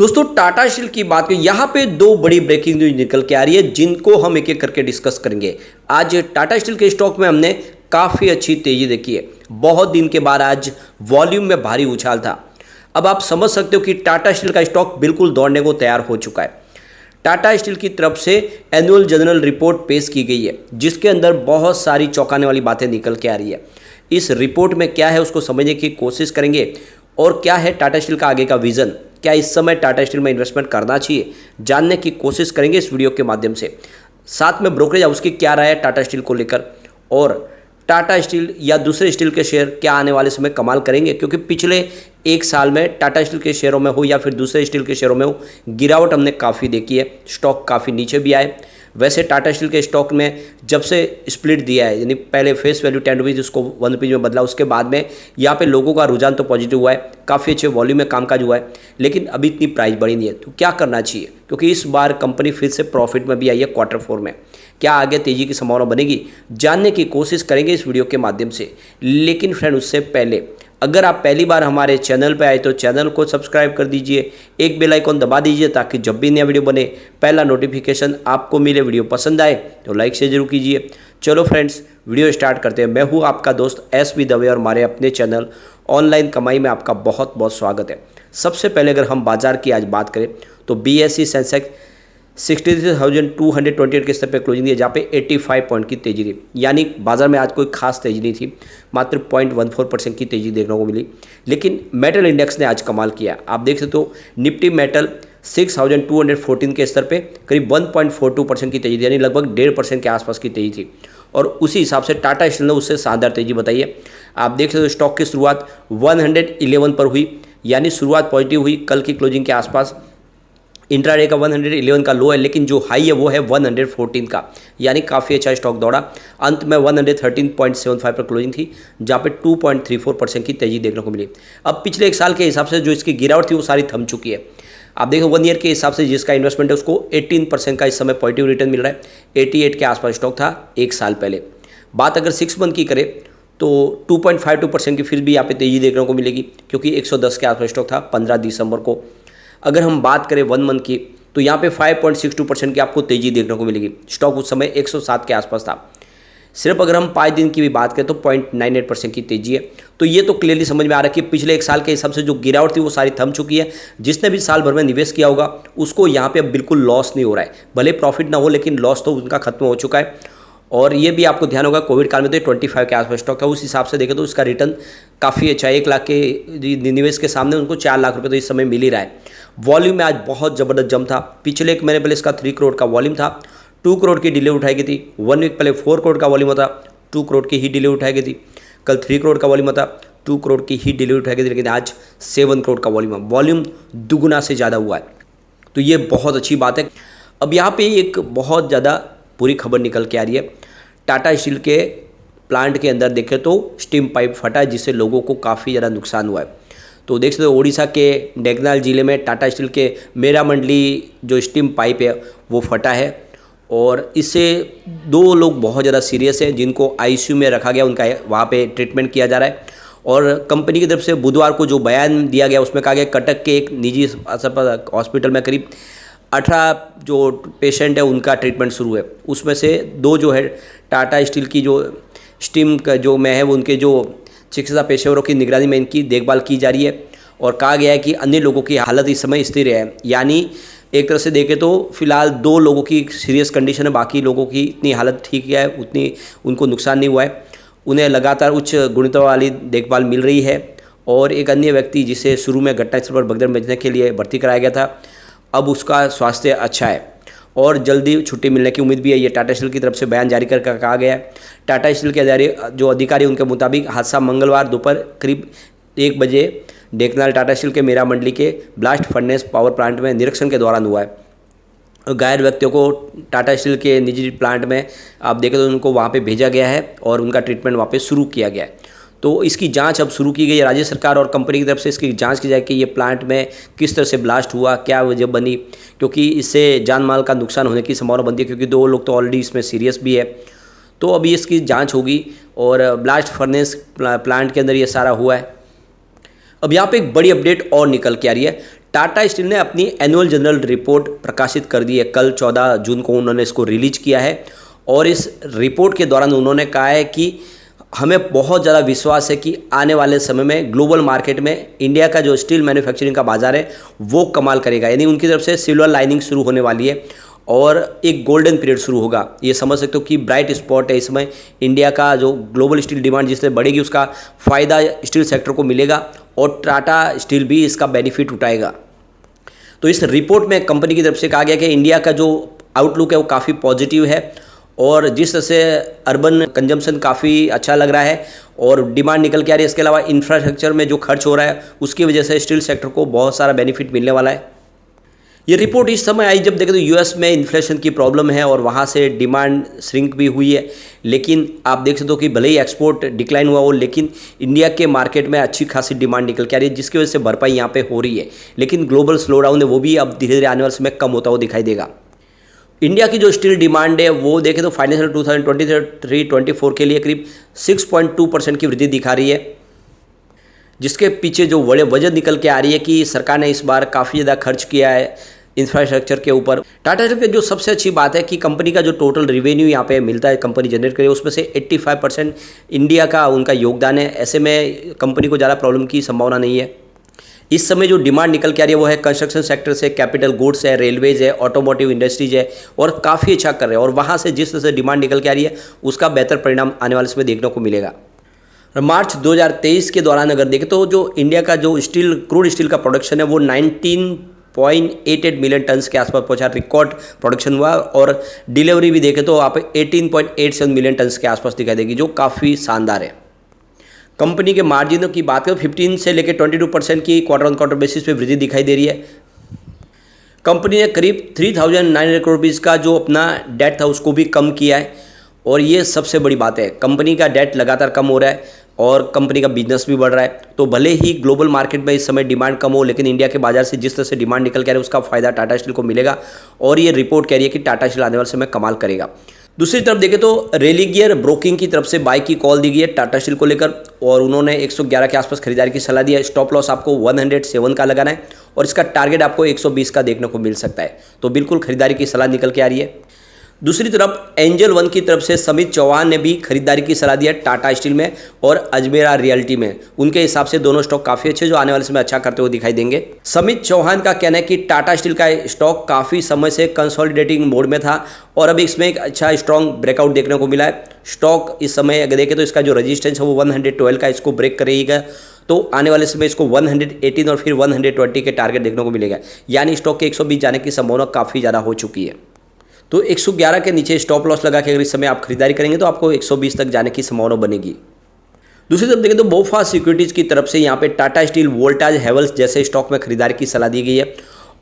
दोस्तों टाटा स्टील की बात करें, यहाँ पे दो बड़ी ब्रेकिंग न्यूज निकल के आ रही है जिनको हम एक एक करके डिस्कस करेंगे। आज टाटा स्टील के स्टॉक में हमने काफ़ी अच्छी तेजी देखी है। बहुत दिन के बाद आज वॉल्यूम में भारी उछाल था। अब आप समझ सकते हो कि टाटा स्टील का स्टॉक बिल्कुल दौड़ने को तैयार हो चुका है। टाटा स्टील की तरफ से एनुअल जनरल रिपोर्ट पेश की गई है जिसके अंदर बहुत सारी चौंकाने वाली बातें निकल के आ रही है। इस रिपोर्ट में क्या है उसको समझने की कोशिश करेंगे और क्या है टाटा स्टील का आगे का विज़न, क्या इस समय टाटा स्टील में इन्वेस्टमेंट करना चाहिए, जानने की कोशिश करेंगे इस वीडियो के माध्यम से। साथ में ब्रोकरेज हाउस की क्या राय है टाटा स्टील को लेकर और टाटा स्टील या दूसरे स्टील के शेयर क्या आने वाले समय कमाल करेंगे, क्योंकि पिछले एक साल में टाटा स्टील के शेयरों में हो या फिर दूसरे स्टील के शेयरों में हो गिरावट हमने काफ़ी देखी है। स्टॉक काफ़ी नीचे भी आए। वैसे टाटा स्टील के स्टॉक में जब से स्प्लिट दिया है, यानी पहले फेस वैल्यू 10 रुपीज़ उसको 1 रुपीज़ में बदला, उसके बाद में यहाँ पे लोगों का रुझान तो पॉजिटिव हुआ है, काफ़ी अच्छे वॉल्यूम में कामकाज हुआ है, लेकिन अभी इतनी प्राइस बढ़ी नहीं है। तो क्या करना चाहिए, क्योंकि इस बार कंपनी फिर से प्रॉफिट में भी आई है Q4 में। क्या आगे तेज़ी की संभावना बनेगी, जानने की कोशिश करेंगे इस वीडियो के माध्यम से। लेकिन फ्रेंड उससे पहले अगर आप पहली बार हमारे चैनल पर आए तो चैनल को सब्सक्राइब कर दीजिए, एक बेल आइकॉन दबा दीजिए ताकि जब भी नया वीडियो बने पहला नोटिफिकेशन आपको मिले। वीडियो पसंद आए तो लाइक से जरूर कीजिए। चलो फ्रेंड्स वीडियो स्टार्ट करते हैं। मैं हूँ आपका दोस्त एस.बी. दवे और हमारे अपने चैनल ऑनलाइन कमाई में आपका बहुत बहुत स्वागत है। सबसे पहले अगर हम बाजार की आज बात करें तो BSE सेंसेक्स 63,228 के स्तर पर क्लोजिंग दिया, जहाँ पे 85 पॉइंट की तेजी थी। यानी बाजार में आज कोई खास तेजी नहीं थी, मात्र 0.14% की तेजी देखने को मिली। लेकिन मेटल इंडेक्स ने आज कमाल किया। आप देख सकते हो निफ्टी मेटल 6,214 के स्तर पे करीब 1.42% की तेजी थी, यानी लगभग 1.5% के आसपास की तेजी थी। और उसी हिसाब से टाटा स्टील ने उससे शानदार तेजी बताई है। आप देख सकते हो स्टॉक की शुरुआत 111 पर हुई, यानी शुरुआत पॉजिटिव हुई कल की क्लोजिंग के आसपास। इंट्राडे का 111 का लो है, लेकिन जो हाई है वो है 114 का, यानी काफ़ी अच्छा स्टॉक दौड़ा। अंत में 113.75 पर क्लोजिंग थी, जहाँ पे 2.34% की तेजी देखने को मिली। अब पिछले एक साल के हिसाब से जो इसकी गिरावट थी वो सारी थम चुकी है। आप देखो 1 ईयर के हिसाब से जिसका इन्वेस्टमेंट है उसको 18% का इस समय पॉजिटिव रिटर्न मिल रहा है। 88 के आसपास स्टॉक था एक साल पहले। बात अगर 6 मंथ की करें तो 2.52% की फिर भी यहाँ पे तेजी देखने को मिलेगी, क्योंकि 110 के आसपास स्टॉक था 15 दिसंबर को। अगर हम बात करें 1 मंथ की तो यहाँ पे 5.62% की आपको तेजी देखने को मिलेगी। स्टॉक उस समय 107 के आसपास था। सिर्फ अगर हम 5 दिन की भी बात करें तो 0.98% की तेजी है। तो ये तो क्लियरली समझ में आ रहा है कि पिछले एक साल के हिसाब से जो गिरावट थी वो सारी थम चुकी है। जिसने भी साल भर में निवेश किया होगा उसको यहाँ पे अब बिल्कुल लॉस नहीं हो रहा है। भले प्रॉफिट ना हो लेकिन लॉस तो उनका खत्म हो चुका है। और ये भी आपको ध्यान होगा कोविड काल में तो 25 के आसपास स्टॉक है, उस हिसाब से देखें तो इसका रिटर्न काफ़ी अच्छा है। 1 लाख के निवेश के सामने उनको 4 लाख रुपये तो इस समय मिल ही रहा है। वॉल्यूम में आज बहुत ज़बरदस्त जम था। पिछले एक महीने पहले इसका 3 करोड़ का वॉल्यूम था, 2 करोड़ की डीले उठाई गई थी। 1 वीक पहले 4 करोड़ का वॉल्यूम था, 2 करोड़ की ही डीले उठाई गई थी। कल 3 करोड़ का वॉल्यूम था, 2 करोड़ की ही डीले उठाई गई थी। लेकिन आज 7 करोड़ का वॉल्यूम है, वॉल्यूम दुगुना से ज़्यादा हुआ है। तो ये बहुत अच्छी बात है। अब यहाँ पे एक बहुत ज़्यादा बुरी खबर निकल के आ रही है। टाटा स्टील के प्लांट के अंदर देखें तो स्टीम पाइप फटा है, जिससे लोगों को काफ़ी ज़्यादा नुकसान हुआ है। तो देख सकते हो ओडिशा के ढेंकनाल जिले में टाटा स्टील के मेरा मंडली जो स्टीम पाइप है वो फटा है और इससे 2 लोग बहुत ज़्यादा सीरियस हैं, जिनको ICU में रखा गया, उनका वहाँ पे ट्रीटमेंट किया जा रहा है। और कंपनी की तरफ से बुधवार को जो बयान दिया गया उसमें कहा गया कटक के एक निजी हॉस्पिटल में करीब 18 जो पेशेंट है उनका ट्रीटमेंट शुरू है। उसमें से 2 जो है टाटा स्टील की जो स्टीम का जो में है वो उनके जो चिकित्सा पेशेवरों की निगरानी में इनकी देखभाल की जा रही है। और कहा गया है कि अन्य लोगों की हालत इस समय स्थिर है। यानी एक तरह से देखें तो फिलहाल 2 लोगों की सीरियस कंडीशन है, बाकी लोगों की इतनी हालत ठीक है, उतनी उनको नुकसान नहीं हुआ है। उन्हें लगातार उच्च गुणवत्ता वाली देखभाल मिल रही है। और एक अन्य व्यक्ति जिसे शुरू में घटनास्थल पर भगदड़ मचने के लिए भर्ती कराया गया था, अब उसका स्वास्थ्य अच्छा है और जल्दी छुट्टी मिलने की उम्मीद भी है। ये टाटा स्टील की तरफ से बयान जारी कर कहा गया है। टाटा स्टील के जो अधिकारी उनके मुताबिक हादसा मंगलवार दोपहर करीब 1 बजे ढेंकनाल टाटा स्टील के मेरा मंडली के ब्लास्ट फर्नेस पावर प्लांट में निरीक्षण के दौरान हुआ है। घायल व्यक्तियों को टाटा स्टील के निजी प्लांट में आप देखें तो उनको वहाँ पे भेजा गया है और उनका ट्रीटमेंट वहाँ पे शुरू किया गया है। तो इसकी जांच अब शुरू की गई है। राज्य सरकार और कंपनी की तरफ से इसकी जांच की जाए कि ये प्लांट में किस तरह से ब्लास्ट हुआ, क्या वजह बनी, क्योंकि इससे जान माल का नुकसान होने की संभावना बनती है, क्योंकि 2 लोग तो ऑलरेडी इसमें सीरियस भी है। तो अभी इसकी जांच होगी और ब्लास्ट फर्नेस प्लांट के अंदर ये सारा हुआ है। अब यहाँ पे एक बड़ी अपडेट और निकल के आ रही है। टाटा स्टील ने अपनी एनुअल जनरल रिपोर्ट प्रकाशित कर दी है। कल 14 जून को उन्होंने इसको रिलीज किया है और इस रिपोर्ट के दौरान उन्होंने कहा है कि हमें बहुत ज़्यादा विश्वास है कि आने वाले समय में ग्लोबल मार्केट में इंडिया का जो स्टील मैन्युफैक्चरिंग का बाजार है वो कमाल करेगा। यानी उनकी तरफ से सिल्वर लाइनिंग शुरू होने वाली है और एक गोल्डन पीरियड शुरू होगा। ये समझ सकते हो कि ब्राइट स्पॉट है। इस समय इंडिया का जो ग्लोबल स्टील डिमांड जिससे बढ़ेगी उसका फ़ायदा स्टील सेक्टर को मिलेगा और टाटा स्टील भी इसका बेनिफिट उठाएगा। तो इस रिपोर्ट में कंपनी की तरफ से कहा गया कि इंडिया का जो आउटलुक है वो काफ़ी पॉजिटिव है और जिस तरह से अर्बन कंजम्पशन काफ़ी अच्छा लग रहा है और डिमांड निकल के आ रही है, इसके अलावा इंफ्रास्ट्रक्चर में जो खर्च हो रहा है उसकी वजह से स्टील सेक्टर को बहुत सारा बेनिफिट मिलने वाला है। ये रिपोर्ट इस समय आई जब देखें तो यूएस में इन्फ्लेशन की प्रॉब्लम है और वहाँ से डिमांड श्रिंक भी हुई है, लेकिन आप देख सकते हो कि भले ही एक्सपोर्ट डिक्लाइन हुआ हो लेकिन इंडिया के मार्केट में अच्छी खासी डिमांड निकल के आ रही है जिसकी वजह से भरपाई यहाँ पे हो रही है। लेकिन ग्लोबल स्लो डाउन है वो भी अब धीरे धीरे आने वाले समय कम होता हुआ दिखाई देगा। इंडिया की जो स्टील डिमांड है वो देखें तो फाइनेंशियल 2023-24 के लिए करीब 6.2% की वृद्धि दिखा रही है, जिसके पीछे जो बड़े वजह निकल के आ रही है कि सरकार ने इस बार काफ़ी ज़्यादा खर्च किया है इंफ्रास्ट्रक्चर के ऊपर। टाटा स्टील की जो सबसे अच्छी बात है कि कंपनी का जो टोटल रेवेन्यू यहाँ पे मिलता है कंपनी जनरेट करे उसमें से 85% इंडिया का उनका योगदान है। ऐसे में कंपनी को ज़्यादा प्रॉब्लम की संभावना नहीं है। इस समय जो डिमांड निकल के आ रही है वो है कंस्ट्रक्शन सेक्टर से, कैपिटल गुड्स है, रेलवेज है, ऑटोमोटिव इंडस्ट्रीज है और काफ़ी अच्छा कर रहे हैं और वहाँ से जिस तरह से डिमांड निकल के आ रही है उसका बेहतर परिणाम आने वाले समय देखने को मिलेगा। मार्च 2023 के दौरान अगर देखें तो जो इंडिया का जो स्टील क्रूड स्टील का प्रोडक्शन है वो 19.88 मिलियन टन्स के आसपास पहुंचा, रिकॉर्ड प्रोडक्शन हुआ और डिलीवरी भी देखें तो आप 18.87 मिलियन टन्स के आसपास दिखाई देगी जो काफ़ी शानदार है। कंपनी के मार्जिनों की बात करें 15 से लेकर 22% की क्वार्टर ऑन क्वार्टर बेसिस पे वृद्धि दिखाई दे रही है। कंपनी ने करीब 3,900 करोड़ रुपीज़ का जो अपना डेट था उसको भी कम किया है और ये सबसे बड़ी बात है। कंपनी का डेट लगातार कम हो रहा है और कंपनी का बिजनेस भी बढ़ रहा है। तो भले ही ग्लोबल मार्केट में इस समय डिमांड कम हो लेकिन इंडिया के बाजार से जिस तरह से डिमांड निकल के आ रही है उसका फ़ायदा टाटा स्टील को मिलेगा और ये रिपोर्ट कह रही है कि टाटा स्टील आने वाले समय कमाल करेगा। दूसरी तरफ देखें तो रेलिगियर ब्रोकिंग की तरफ से बाय की कॉल दी गई है टाटा स्टील को लेकर और उन्होंने 111 के आसपास खरीदारी की सलाह दी है। स्टॉप लॉस आपको 107 का लगाना है और इसका टारगेट आपको 120 का देखने को मिल सकता है। तो बिल्कुल खरीदारी की सलाह निकल के आ रही है। दूसरी तरफ एंजल वन की तरफ से समित चौहान ने भी खरीदारी की सलाह दी है टाटा स्टील में और अजमेरा रियल्टी में। उनके हिसाब से दोनों स्टॉक काफ़ी अच्छे जो आने वाले समय अच्छा करते हुए दिखाई देंगे। समित चौहान का कहना है कि टाटा स्टील का स्टॉक काफ़ी समय से कंसोलिडेटिंग मोड में था और अभी इसमें एक अच्छा स्ट्रॉन्ग ब्रेकआउट देखने को मिला है। स्टॉक इस समय अगर देखें तो इसका जो रजिस्टेंस है वो 112 का इसको ब्रेक करेगा तो आने वाले समय इसको 118 और फिर 120 के टारगेट देखने को मिलेगा। यानी स्टॉक के 120 जाने की संभावना काफ़ी ज़्यादा हो चुकी है। तो 111 के नीचे स्टॉप लॉस लगा के अगर इस समय आप खरीदारी करेंगे तो आपको 120 तक जाने की संभावना बनेगी। दूसरी तरफ देखें तो बोफा सिक्योरिटीज की तरफ से यहाँ पे टाटा स्टील, वोल्टाज, हेवल्स जैसे स्टॉक में खरीदारी की सलाह दी गई है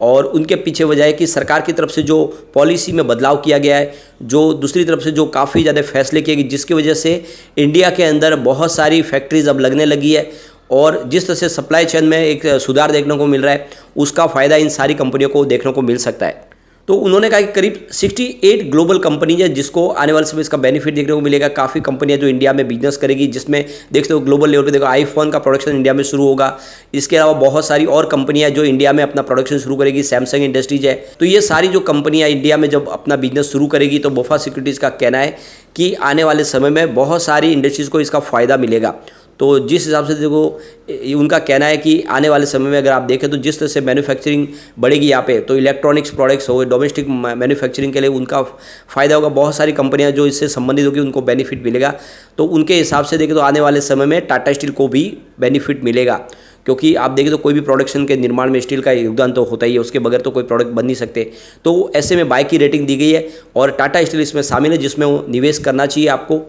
और उनके पीछे वजह है कि सरकार की तरफ से जो पॉलिसी में बदलाव किया गया है, जो दूसरी तरफ से जो काफ़ी ज़्यादा फैसले किए गए जिसकी वजह से इंडिया के अंदर बहुत सारी फैक्ट्रीज अब लगने लगी है और जिस तरह से सप्लाई चेन में एक सुधार देखने को मिल रहा है उसका फ़ायदा इन सारी कंपनियों को देखने को मिल सकता है। तो उन्होंने कहा कि करीब 68 ग्लोबल कंपनीज है जिसको आने वाले समय इसका बेनिफिट देखने को मिलेगा। काफ़ी कंपनियां जो इंडिया में बिजनेस करेगी जिसमें देखते हो ग्लोबल लेवल पे देखो आईफोन का प्रोडक्शन इंडिया में शुरू होगा। इसके अलावा बहुत सारी और कंपनियां जो इंडिया में अपना प्रोडक्शन शुरू करेगी, सैमसंग इंडस्ट्रीज है। तो ये सारी जो कंपनियां इंडिया में जब अपना बिजनेस शुरू करेगी तो बोफा सिक्योरिटीज़ का कहना है कि आने वाले समय में बहुत सारी इंडस्ट्रीज़ को इसका फ़ायदा मिलेगा। तो जिस हिसाब से देखो उनका कहना है कि आने वाले समय में अगर आप देखें तो जिस तरह से मैन्युफैक्चरिंग बढ़ेगी यहाँ पे तो इलेक्ट्रॉनिक्स प्रोडक्ट्स हो, डोमेस्टिक मैन्युफैक्चरिंग के लिए उनका फ़ायदा होगा। बहुत सारी कंपनियां जो इससे संबंधित होगी उनको बेनिफिट मिलेगा। तो उनके हिसाब से देखें तो आने वाले समय में टाटा स्टील को भी बेनिफिट मिलेगा क्योंकि आप देखें तो कोई भी प्रोडक्शन के निर्माण में स्टील का योगदान तो होता ही है, उसके बगैर तो कोई प्रोडक्ट बन नहीं सकते। तो ऐसे में बाय की रेटिंग दी गई है और टाटा स्टील इसमें शामिल है जिसमें निवेश करना चाहिए आपको।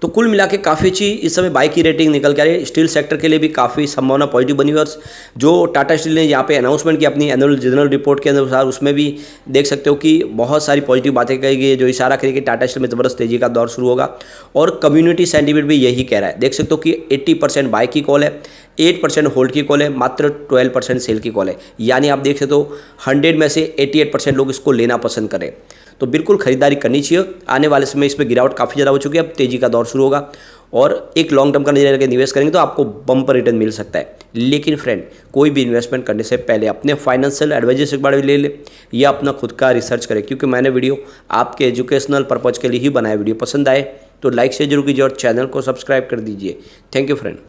तो कुल मिला के काफ़ी अच्छी इस समय बाय की रेटिंग निकल के आ रही है। स्टील सेक्टर के लिए भी काफ़ी संभावना पॉजिटिव बनी हुई और जो टाटा स्टील ने यहाँ पे अनाउंसमेंट की अपनी एनुअल जनरल रिपोर्ट के अनुसार उसमें भी देख सकते हो कि बहुत सारी पॉजिटिव बातें कही गई है जो इशारा करेगी कि टाटा स्टील में ज़बरदस्त तेजी का दौर शुरू होगा और कम्युनिटी सेंटीमेंट भी यही कह रहा है। देख सकते हो कि 80% बाय की कॉल है, 8% होल्ड की कॉल है, मात्र 12% सेल की कॉल है। यानी आप देख सकते हो 100 में से 88% लोग इसको लेना पसंद करें। तो बिल्कुल खरीदारी करनी चाहिए। आने वाले समय इसमें गिरावट काफ़ी ज़्यादा हो चुकी है, अब तेज़ी का दौर शुरू होगा और एक लॉन्ग टर्म का नजरिया लेकर निवेश करेंगे तो आपको बम्पर रिटर्न मिल सकता है। लेकिन फ्रेंड, कोई भी इन्वेस्टमेंट करने से पहले अपने फाइनेंशियल एडवाइजर से एक बार ले ले या अपना खुद का रिसर्च करें, क्योंकि मैंने वीडियो आपके एजुकेशनल पर्पज़ के लिए ही बनाया। वीडियो पसंद आए तो लाइक से जरूर कीजिए और चैनल को सब्सक्राइब कर दीजिए। Thank you friend.